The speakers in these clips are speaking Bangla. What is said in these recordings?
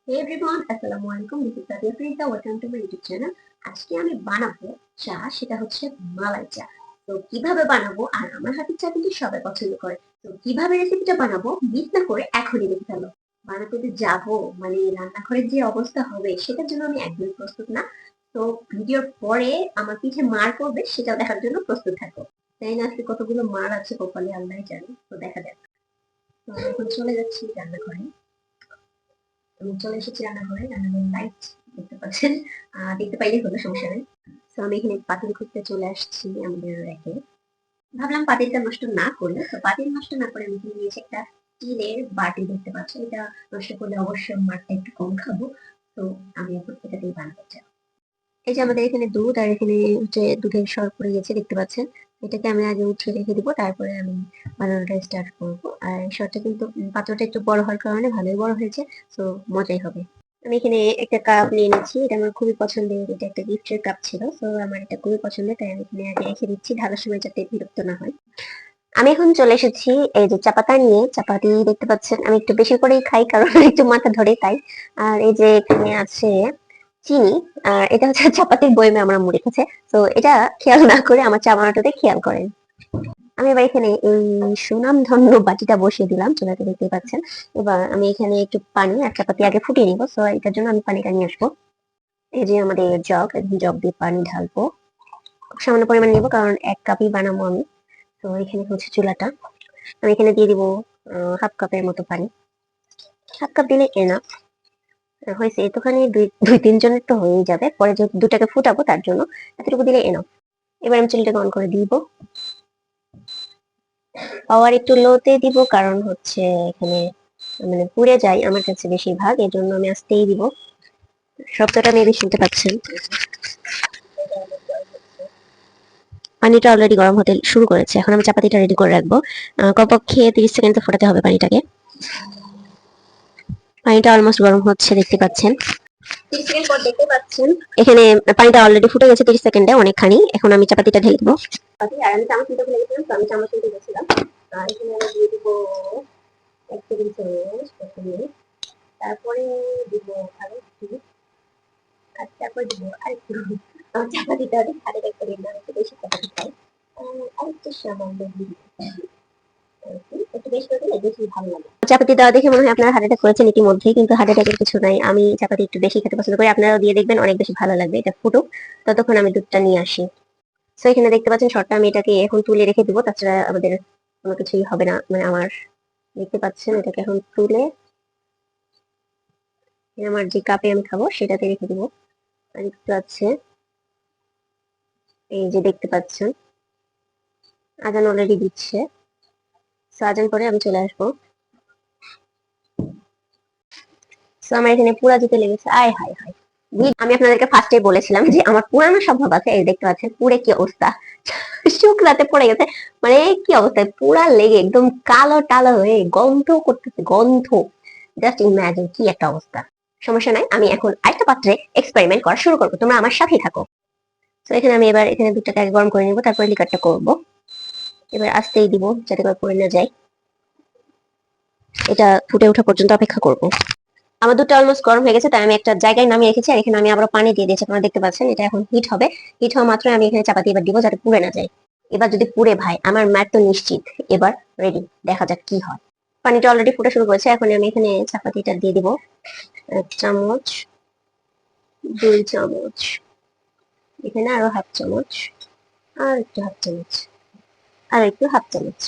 হে এভরিওয়ান, আসসালামু আলাইকুম। This is Sadia Friza, welcome to my YouTube channel. আজকে আমি বানাবো চা, সেটা হচ্ছে মালাই চা। তো কিভাবে বানাবো, আর আমার হাতের চা কিন্তু সবাই পছন্দ করে। তো কিভাবে রেসিপিটা বানাবো মিস না করে এখনই দেখে ফেলো। বানাতে যে যাবো, মানে রান্নাঘরের যে অবস্থা হবে সেটার জন্য আমি একদমই প্রস্তুত না। তো ভিডিওর পরে আমার পিঠে মার পড়বে সেটাও দেখার জন্য প্রস্তুত থাকো। তাই না, আজকে কতগুলো মার আছে কপালে আল্লাহই জানে। তো দেখা যাক। তো আমি এখন চলে যাচ্ছি রান্নাঘরে। আমি চলে এসেছি রান্নাঘরে। রান্নাঘরের লাইট দেখতে পাচ্ছেন, দেখতে পাইলেই হলো, সমস্যা নেই। তো আমি এখানে পাতিল খুঁজতে চলে আসছি আমাদের র্যাকে। ভাবলাম পাতিলটা নষ্ট না করি, তো পাতিল নষ্ট না করে আমি এখানে নিয়েছি একটা স্টিলের বাটি, দেখতে পাচ্ছি। এটা নষ্ট করলে অবশ্যই মারটা একটু কম খাবো। তো আমি এখন এটাতেই বানাবো চা। এই যে আমাদের এখানে দুধ, আর এখানে হচ্ছে দুধের সর পড়ে গেছে, দেখতে পাচ্ছেন। এটাকে আমি আগে উঠিয়ে রেখে দিব, তারপরে আমি বানানোটা স্টার্ট করব। আর এই সরটা কিন্তু পাত্রটা একটু বড় হওয়ার কারণে ভালোই বড় হয়েছে। তো মজাই হবে। আমি এখানে একটা কাপ নিয়ে নিচ্ছি, এটা আমার খুবই পছন্দের। এটা একটা গিফটের কাপ ছিল, তো আমার এটা খুবই পছন্দের, তাই আমি এখানে আগে রেখে দিচ্ছি ঢালার সময় যাতে বিরক্ত না হয়। আমি এখন চলে এসেছি এই যে চা পাতা নিয়ে। চাপাতি দেখতে পাচ্ছেন, আমি একটু বেশি করেই খাই কারণ একটু মাথা ধরে তাই। আর এই যে এখানে আছে চিনি। আর এটা হচ্ছে চাপাতির বয়মে আমরা মুড়ে রেখেছে। তো এটা খেয়াল না করে আমার চা বানানোটাতে খেয়াল করেন। আমি এবার এখানে এই সুনামধন্য বাটিটা বসিয়ে দিলাম চুলাতে, দেখতেই পাচ্ছেন। এবার আমি এখানে একটু পানি আর চাপাতি আগে ফুটিয়ে নিবো, তো এটার জন্য আমি পানিটা নিয়ে আসবো। এই যে আমাদের জগ, জগ দিয়ে পানি ঢালবো। খুব সামান্য পরিমাণ নিবো কারণ 1 কাপই বানাবো আমি। তো এখানে হচ্ছে চুলাটা, আমি এখানে দিয়ে দিব হাফ কাপের মতো পানি। হাফ কাপ দিলে এনাফ হয়েছে। একটুখানি দুই দুই তিনজনের তো হয়েই যাবে, পরে যেহেতু দুটাকে ফুটাবো তার জন্য এতটুকু দিলে এনাফ। এবার আমি চুলাটাকে অন করে দিব। পাওয়ার একটু লোতে দিব, কারণ হচ্ছে এখানে মানে পুড়ে যায় আমার কাছে বেশিরভাগ, এর জন্য আমি আস্তেই দিব। শব্দটা মেবি শুনতে পাচ্ছেন। পানিটা অলরেডি গরম হতে শুরু করেছে, এখন আমি চাপাতিটা রেডি করে রাখবো। কমপক্ষে 30 সেকেন্ড তো ফোটাতে হবে পানিটাকে। পানিটা অলমোস্ট গরম হচ্ছে, দেখতে পাচ্ছেন। 30 সেকেন্ড পর দেখতে পাচ্ছেন এখানে পানিটা অলরেডি ফুটে গেছে 30 সেকেন্ডে অনেকখানি। এখন আমি চাপাতিটা ঢেলে দেবো। আর আমি চামচ নিতে ভুলে গেছিলাম, তো আমি চামচ নিতে গেছিলাম। আর এখানে আমি দিয়ে দিব 1 টেবিল চামচ প্রথমে, তারপরে দিব আরো একটু, আর তারপর দিব আরেকটু। আমার চাপাতিটা অনেক হাতে একটা দিন না, একটু বেশি চাপাতি খাই। আরেকটু সামান্য দিয়ে একটু বেশি করে দিলে বেশি ভালো লাগে। চাপাতি দেওয়া দেখে মনে হয় আপনারা হার্ট অ্যাটাক করেছেন ইতিমধ্যেই, কিন্তু হার্ট অ্যাটাকের কিছু নাই। আমি চাপাতি একটু বেশি খেতে পছন্দ করি, আপনারাও দিয়ে দেখবেন, অনেক বেশি ভালো লাগবে। এটা ফুটুক, ততক্ষণ আমি দুধটা নিয়ে আসি। সো এখানে দেখতে পাচ্ছেন শর্টটা, আমি এটাকে এখন তুলে রেখে দিব, তাছাড়া আমাদের কোনো কিছুই হবে না। মানে আমার, দেখতে পাচ্ছেন, এটাকে এখন তুলে আমার যে কাপে আমি খাবো সেটাতে রেখে দিব। আর একটু আছে, এই যে দেখতে পাচ্ছেন আজান অলরেডি দিচ্ছে। সো আজান করে আমি চলে আসবো। সো আমার এখানে পুরা যেতে লেগেছে, আয় হায় হায়। আমি আপনাদেরকে ফার্স্টে বলেছিলাম যে আমার পুরানো স্বভাব আছে, এই দেখতে পাচ্ছেন পুরে কি অবস্থা। শুকনাতে পড়ে গেছে, মানে কি অবস্থায় পুরা লেগে একদম কালো টালো হয়ে গন্ধ করতেছে, গন্ধ। জাস্ট ইমাজিন কি একটা অবস্থা। সমস্যা নাই, আমি এখন আরেকটা পাত্রে এক্সপেরিমেন্ট করা শুরু করবো, তোমরা আমার সাথেই থাকো। তো এখানে আমি এবার এখানে দুধটাকে আগে গরম করে নিবো, তারপরে লিকারটা করবো। এবার আস্তেই দিব যাতে করে পড়ে না যায়। এটা ফুটে ওঠা পর্যন্ত অপেক্ষা করব। আমার দুধটা অলমোস্ট গরম হয়ে গেছে, তাই আমি একটা জায়গায় নামিয়ে রেখেছি, আর এখানে আমি আবার পানি দিয়ে দিয়েছি, আপনারা দেখতে পাচ্ছেন। এটা এখন হিট হবে। হিট হওয়া মাত্র আমি এখানে চাপাতি এবার দিব যাতে পুড়ে না যায়। এবার যদি পুড়ে ভাই, আমার ম্যাট তো নিশ্চিত এবার রেডি, দেখা যাক কি হয়। পানিটা অলরেডি ফুটে শুরু করেছে, এখন আমি এখানে চাপাতিটা দিয়ে দিব। 1 চামচ, 2 চামচ, এখানে আরো হাফ চামচ, আর একটু হাফ চামচ, আর একটু হাফ চামচ।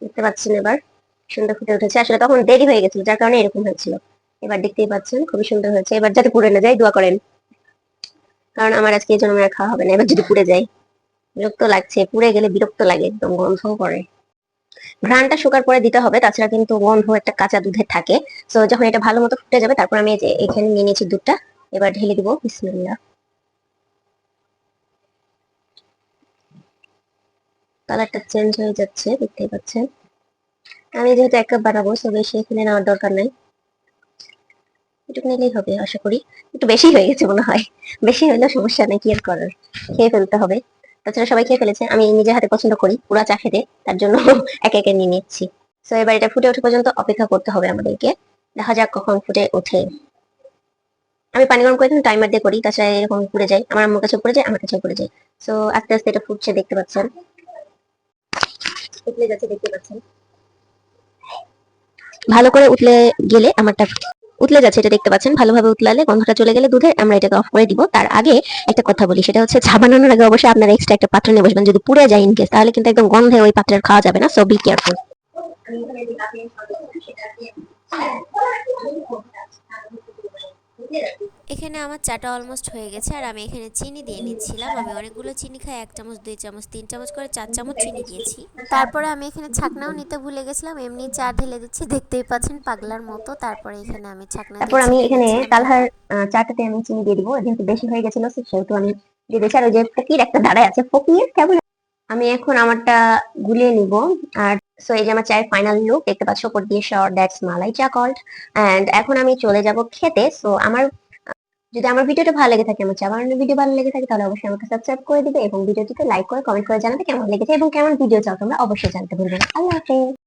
দেখতে পাচ্ছেন এবার সুন্দর ফুটে উঠেছে। আসলে তখন দেরি হয়ে গেছিল, যার কারণে এরকম হয়েছিল। এবার দেখতেই পাচ্ছেন খুবই সুন্দর হয়েছে। এবার যাতে পুড়ে না যায় দোয়া করেন, কারণ আমার আজকে এই জন্য আর খাওয়া হবে না। এবার যদি পুড়ে যায়, বিরক্ত লাগছে, পুড়ে গেলে বিরক্ত লাগে, একদম গন্ধ করে। ঘ্রাণটা শুকার পরে দিতে হবে, তাছাড়া কিন্তু গন্ধ একটা কাঁচা দুধের থাকে। তো যখন এটা ভালো মতো ফুটে যাবে, তারপর আমি এই যে এখানে নিয়ে নিয়েছি দুধটা, এবার ঢেলে দিব। বিসমিল্লাহ। কালারটা চেঞ্জ হয়ে যাচ্ছে, দেখতেই পাচ্ছেন। আমি যেহেতু 1 কাপ বানাবো, তো বেশি এখানে নেওয়ার দরকার নাই, এটুকু নিলেই হবে আশা করি। একটু বেশি হয়ে গেছে মনে হয়, বেশি হইলেও সমস্যা নেই, কি আর করার, খেয়ে ফেলতে হবে। তাছাড়া সবাই খেয়ে ফেলেছে, আমি নিজে হাতে পছন্দ করি পুরা চা খেতে, তার জন্য একে একে নিয়ে নিচ্ছি। তো এবার এটা ফুটে ওঠা পর্যন্ত অপেক্ষা করতে হবে আমাদেরকে। দেখা যাক কখন ফুটে ওঠে। আমি পানি গরম করে টাইমার দিয়ে করি, তাছাড়া এরকম পুড়ে যায়, আমার আম্মুর কাছে পুড়ে যায়, আমার কাছেও পুড়ে যায়। সো আস্তে আস্তে এটা ফুটছে, দেখতে পাচ্ছেন, উতলে যাচ্ছে, দেখতে পাচ্ছেন। ভালো করে উতলে গেলে আমারটা উতলে যাচ্ছে, এটা দেখতে পাচ্ছেন। ভালোভাবে উতলালে, গন্ধটা চলে গেলে দুধের, আমরা এটাকে অফ করে দিব। তার আগে একটা কথা বলি, সেটা হচ্ছে চা বানানোর আগে অবশ্যই আপনারা এক্সট্রা একটা পাত্র নিয়ে বসবেন। যদি পুড়ে যায় ইনকেস, তাহলে কিন্তু একদম গন্ধে ওই পাত্রের খাওয়া যাবে না। So be careful. এখানে আমার চাটা অলমোস্ট হয়ে গেছে, আর আমি এখানে চিনি দিয়ে নিচ্ছিলাম। আমি অনেকগুলো চিনি খাই, 1 চামচ 2 চামচ 3 চামচ করে 4 চামচ চিনি দিয়েছি। তারপরে আমি এখানে ছাকনাও নিতে ভুলে গেছিলাম, এমনি চা ঢেলে দিচ্ছি, দেখতেই পাচ্ছেন পাগলার মতো। তারপরে এখানে আমি ছাকনা তারপর দিয়ে আমি ছেঁকে এখানে নিচ্ছিলাম কালহার চাটা। চাটাতে আমি চিনি দিয়ে দিব, যেহেতু বেশি হয়ে গেছিল সেহেতু আমি দিয়ে দিয়েছি। আর ওই যে ফকির একটা দাঁড়ায় আছে, ফকির কেমন। আমি এখন আমারটা গুলিয়ে নিব। আর সো এই যে আমার চায়ের ফাইনাল লুক দেখতে পাচ্ছ, উপর দিয়ে শর, দ্যাটস মালাই চা কল্ড। এন্ড এখন আমি চলে যাব খেতে। সো আমার যদি আমার ভিডিওটা ভালো লেগে থাকে, আমার চা বানানোর ভিডিও ভালো লেগে থাকে, তাহলে অবশ্যই আমাকে সাবস্ক্রাইব করে দিবে এবং ভিডিওটিতে লাইক করে কমেন্ট করে জানাবে কেমন লেগেছে এবং কেমন ভিডিও চাও তোমরা, অবশ্যই জানতে ভুলবে না। আল্লাহ হাফেজ।